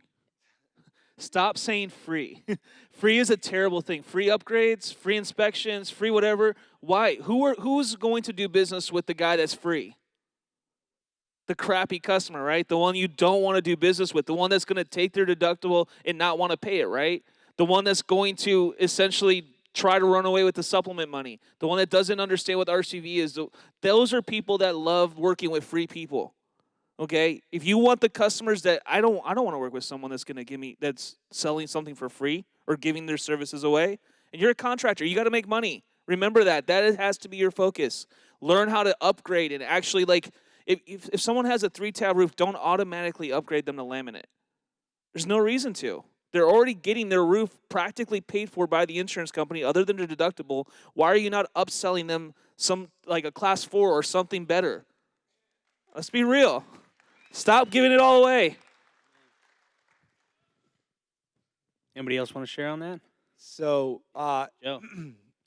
Stop saying free. Free is a terrible thing. Free upgrades, free inspections, free whatever. Why? Who's going to do business with the guy that's free? the crappy customer, right? The one you don't want to do business with, the one that's going to take their deductible and not want to pay it, right? The one that's going to essentially try to run away with the supplement money. The one that doesn't understand what RCV is. Those are people that love working with free people. Okay? If you want the customers that I don't want to work with someone that's going to give me that's selling something for free or giving their services away. And you're a contractor, you got to make money. Remember that. That has to be your focus. Learn how to upgrade and actually like if someone has a 3-tab roof, don't automatically upgrade them to laminate. There's no reason to. They're already getting their roof practically paid for by the insurance company other than their deductible. Why are you not upselling them some like a class 4 or something better? Let's be real. Stop giving it all away.
Anybody else want to share on that?
So
Joe.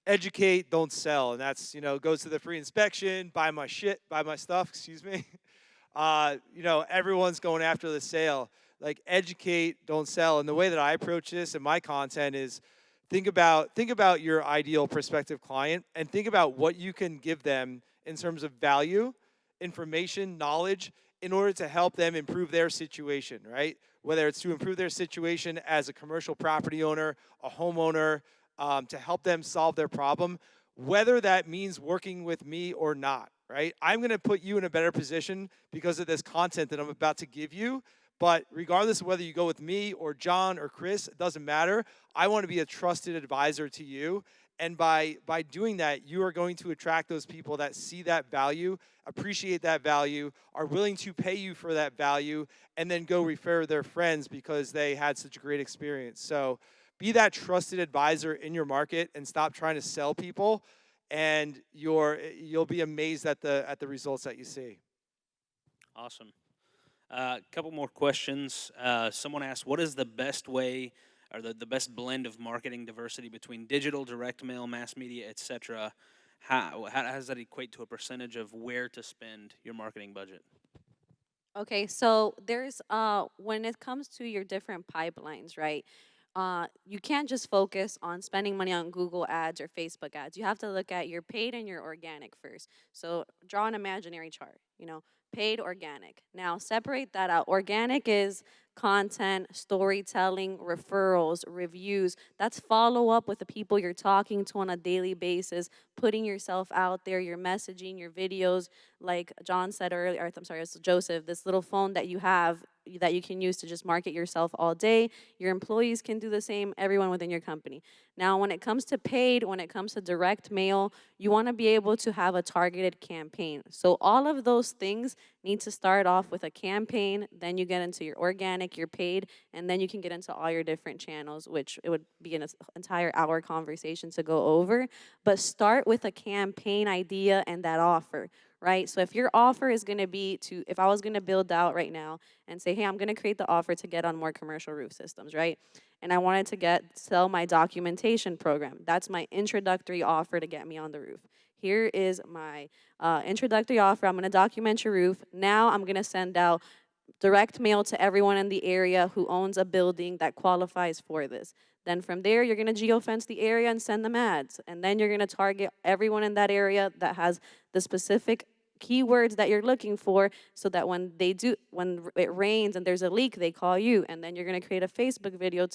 educate, don't sell, and that's goes to the free inspection, buy my stuff. Excuse me. Everyone's going after the sale. Like educate, don't sell. And the way that I approach this in my content is think about your ideal prospective client and think about what you can give them in terms of value, information, knowledge in order to help them improve their situation, right? Whether it's to improve their situation as a commercial property owner, a homeowner, to help them solve their problem, whether that means working with me or not, right? I'm going to put you in a better position because of this content that I'm about to give you. But regardless of whether you go with me or John or Chris, it doesn't matter. I want to be a trusted advisor to you. And by doing that, you are going to attract those people that see that value, appreciate that value, are willing to pay you for that value, and then go refer their friends because they had such a great experience. So be that trusted advisor in your market and stop trying to sell people, and you'll be amazed at the results that you see.
Awesome. A couple more questions. Someone asked, what is the best way or the best blend of marketing diversity between digital, direct mail, mass media, etc.? How does that equate to a percentage of where to spend your marketing budget?
Okay, so there's when it comes to your different pipelines, right? You can't just focus on spending money on Google ads or Facebook ads. You have to look at your paid and your organic first. So draw an imaginary chart, paid, organic. Now separate that out. Organic is content, storytelling, referrals, reviews. That's follow up with the people you're talking to on a daily basis, putting yourself out there, your messaging, your videos. Like John said earlier, or I'm sorry, it's Joseph, this little phone that you have that you can use to just market yourself all day. Your employees can do the same, everyone within your company. Now, when it comes to paid, when it comes to direct mail, you want to be able to have a targeted campaign. So all of those things need to start off with a campaign, then you get into your organic, your paid, and then you can get into all your different channels, which it would be an entire hour conversation to go over. But start with a campaign idea and that offer, right? So if your offer is going to be if I was going to build out right now and say, hey, I'm going to create the offer to get on more commercial roof systems, right? And I wanted to sell my documentation program. That's my introductory offer to get me on the roof. Here is my introductory offer. I'm going to document your roof. Now I'm going to send out direct mail to everyone in the area who owns a building that qualifies for this. Then from there, you're going to geofence the area and send them ads. And then you're going to target everyone in that area that has the specific keywords that you're looking for, so that when it rains and there's a leak, they call you. And then you're going to create a Facebook video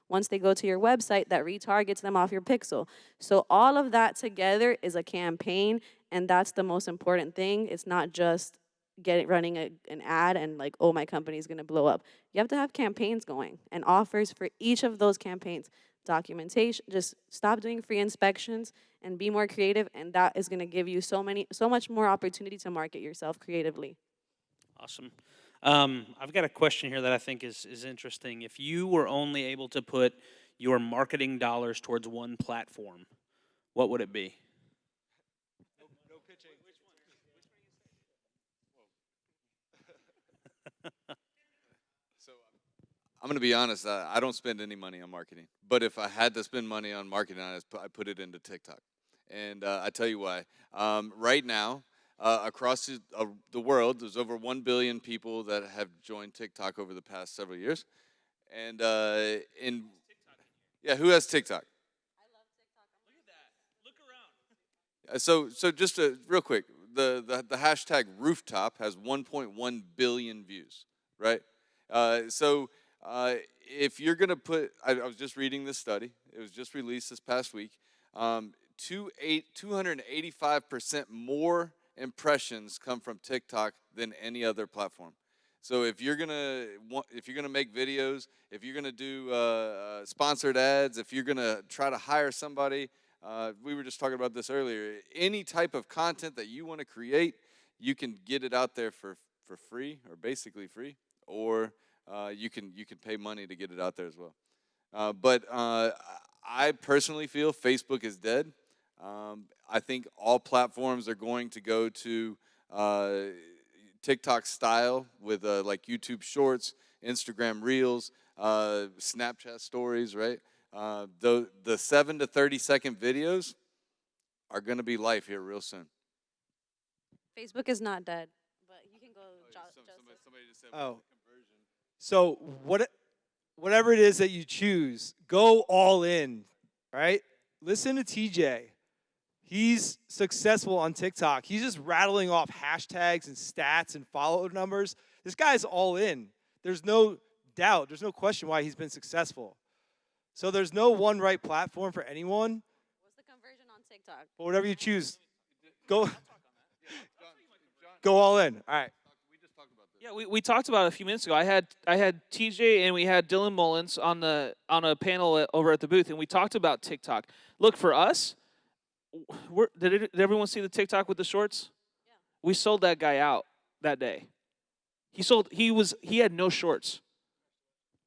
once they go to your website, that retargets them off your pixel. So all of that together is a campaign, and that's the most important thing. It's not just running an ad and like, oh, my company is going to blow up. You have to have campaigns going and offers for each of those campaigns. Documentation, just stop doing free inspections and be more creative, and that is going to give you so much more opportunity to market yourself creatively.
Awesome. I've got a question here that I think is interesting. If you were only able to put your marketing dollars towards one platform, what would it be?
No pitching.
So I'm going to be honest, I don't spend any money on marketing. But if I had to spend money on marketing, I put it into TikTok. And I tell you why. Right now, across the world, there's over 1 billion people that have joined TikTok over the past several years. And who has TikTok?
I love TikTok.
So just real quick, the hashtag rooftop has 1.1 billion views, right? So if you're gonna put, I was just reading this study. It was just released this past week. 285% more impressions come from TikTok than any other platform. So if you're gonna make videos, if you're gonna do sponsored ads, if you're gonna try to hire somebody, we were just talking about this earlier. Any type of content that you want to create, you can get it out there for free or basically free, or you can pay money to get it out there as well. But I personally feel Facebook is dead. I think all platforms are going to go to TikTok style with like YouTube Shorts, Instagram Reels, Snapchat Stories, right? The 7 to 30-second videos are going to be life here real soon.
Facebook is not dead, but you can go.
Somebody just said
Oh.
conversion.
So whatever it is that you choose, go all in, right? Listen to TJ. He's successful on TikTok. He's just rattling off hashtags and stats and follow numbers. This guy's all in. There's no doubt. There's no question why he's been successful. So there's no one right platform for anyone.
What's the conversion on TikTok?
But whatever you choose, go all in. All right.
Yeah, we talked about it a few minutes ago. I had TJ and we had Dylan Mullins on a panel over at the booth, and we talked about TikTok. Look, for us, did everyone see the TikTok with the shorts?
Yeah.
We sold that guy out that day. He had no shorts.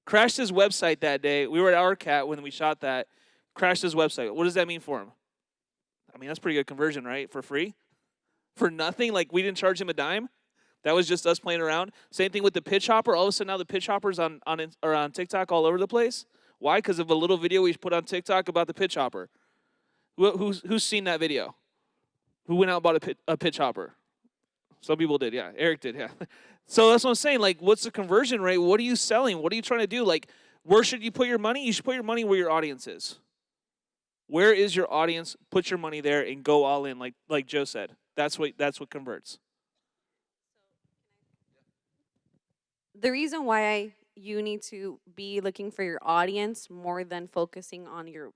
Crashed his website that day. We were at OurCat when we shot that. Crashed his website. What does that mean for him? I mean, that's pretty good conversion, right? For free? For nothing? Like, we didn't charge him a dime? That was just us playing around. Same thing with the pitch hopper. All of a sudden now the pitch hopper's on TikTok all over the place. Why? Because of a little video we put on TikTok about the pitch hopper. Who's seen that video? Who went out and bought a pitch hopper? Some people did, yeah. Eric did, yeah. So that's what I'm saying. Like, what's the conversion rate? What are you selling? What are you trying to do? Like, where should you put your money? You should put your money where your audience is. Where is your audience? Put your money there and go all in, like Joe said. That's what converts.
The reason why you need to be looking for your audience more than focusing on your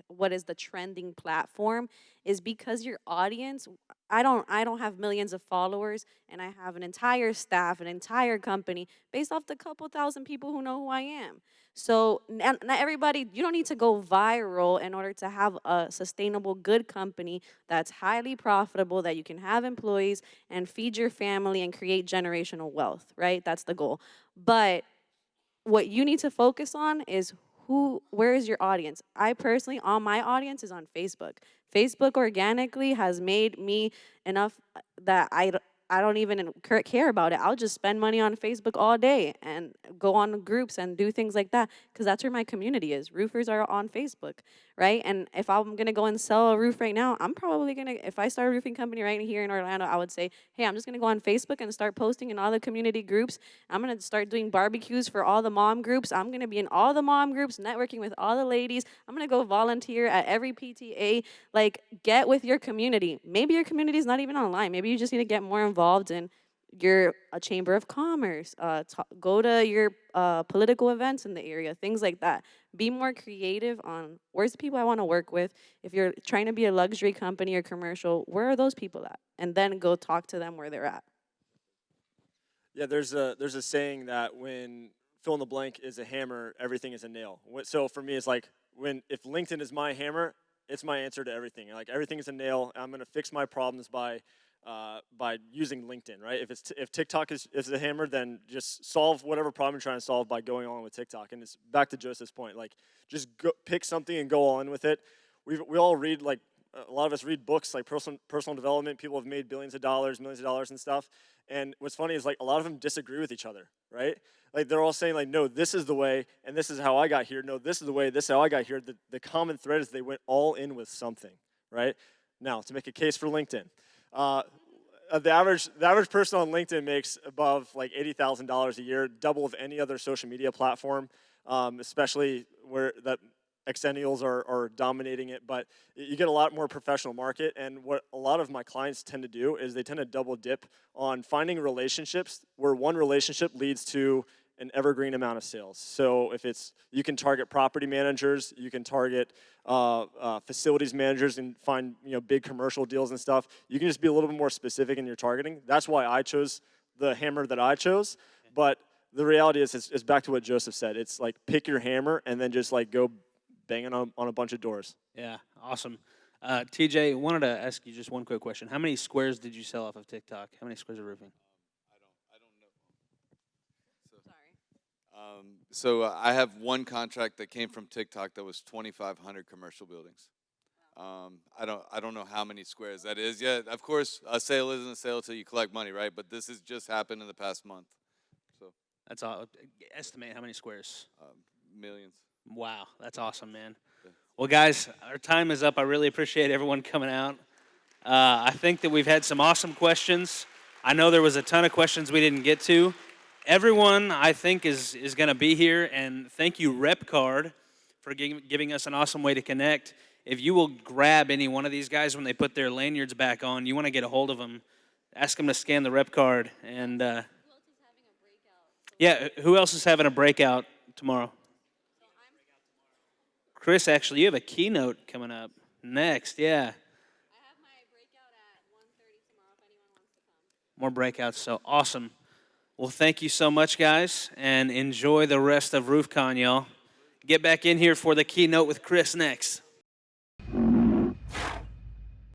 what is the trending platform is because your audience, I don't have millions of followers, and I have an entire staff, an entire company based off the couple thousand people who know who I am. So not everybody, you don't need to go viral in order to have a sustainable, good company that's highly profitable, that you can have employees and feed your family and create generational wealth, right? That's the goal. But what you need to focus on is where is your audience? I personally, all my audience is on Facebook. Facebook organically has made me enough that I don't even care about it. I'll just spend money on Facebook all day and go on groups and do things like that because that's where my community is. Roofers are on Facebook, right? And if I'm going to go and sell a roof right now, I'm probably going to, if I start a roofing company right here in Orlando, I would say, hey, I'm just going to go on Facebook and start posting in all the community groups. I'm going to start doing barbecues for all the mom groups. I'm going to be in all the mom groups, networking with all the ladies. I'm going to go volunteer at every PTA. Like, get with your community. Maybe your community is not even online. Maybe you just need to get more involved in a chamber of commerce. Go to your political events in the area, things like that. Be more creative on where's the people I want to work with. If you're trying to be a luxury company or commercial, where are those people at? And then go talk to them where they're at.
Yeah, there's a saying that when fill in the blank is a hammer, everything is a nail. So for me, it's like if LinkedIn is my hammer, it's my answer to everything. Like, everything is a nail. I'm gonna fix my problems by using LinkedIn, right? If TikTok is a hammer, then just solve whatever problem you're trying to solve by going on with TikTok. And it's back to Joseph's point, like, just pick something and go all in with it. We all read, like, a lot of us read books like personal development. People have made billions of dollars, millions of dollars and stuff. And what's funny is, like, a lot of them disagree with each other, right? Like, they're all saying, like, no, this is the way, and this is how I got here. No, this is the way, this is how I got here. The common thread is they went all in with something, right? Now, to make a case for LinkedIn. The average person on LinkedIn makes above like $80,000 a year, double of any other social media platform, especially where that exennials are dominating it, but you get a lot more professional market. And what a lot of my clients tend to do is they tend to double dip on finding relationships where one relationship leads to an evergreen amount of sales. So if it's, you can target property managers, you can target facilities managers and find big commercial deals and stuff. You can just be a little bit more specific in your targeting. That's why I chose the hammer that I chose. But the reality is, it's back to what Joseph said. It's like pick your hammer and then just like go banging on a bunch of doors.
Yeah, awesome. TJ, wanted to ask you just one quick question. How many squares did you sell off of TikTok? How many squares of roofing?
So I have one contract that came from TikTok that was 2,500 commercial buildings. I don't know how many squares that is yet. Of course, a sale isn't a sale until you collect money, right? But this has just happened in the past month. So
That's all. Estimate how many squares?
millions.
Wow, that's awesome, man. Well, guys, our time is up. I really appreciate everyone coming out. I think that we've had some awesome questions. I know there was a ton of questions we didn't get to. Everyone, I think, is going to be here, and thank you, RepCard, for giving us an awesome way to connect. If you will grab any one of these guys when they put their lanyards back on, you want to get a hold of them, ask them to scan the RepCard. And yeah, who else is having a breakout tomorrow? Chris, actually, you have a keynote coming up next. Yeah.
I have my breakout at 1:30 tomorrow if anyone wants to come.
More breakouts, so awesome. Well, thank you so much, guys, and enjoy the rest of RoofCon, y'all. Get back in here for the keynote with Chris next.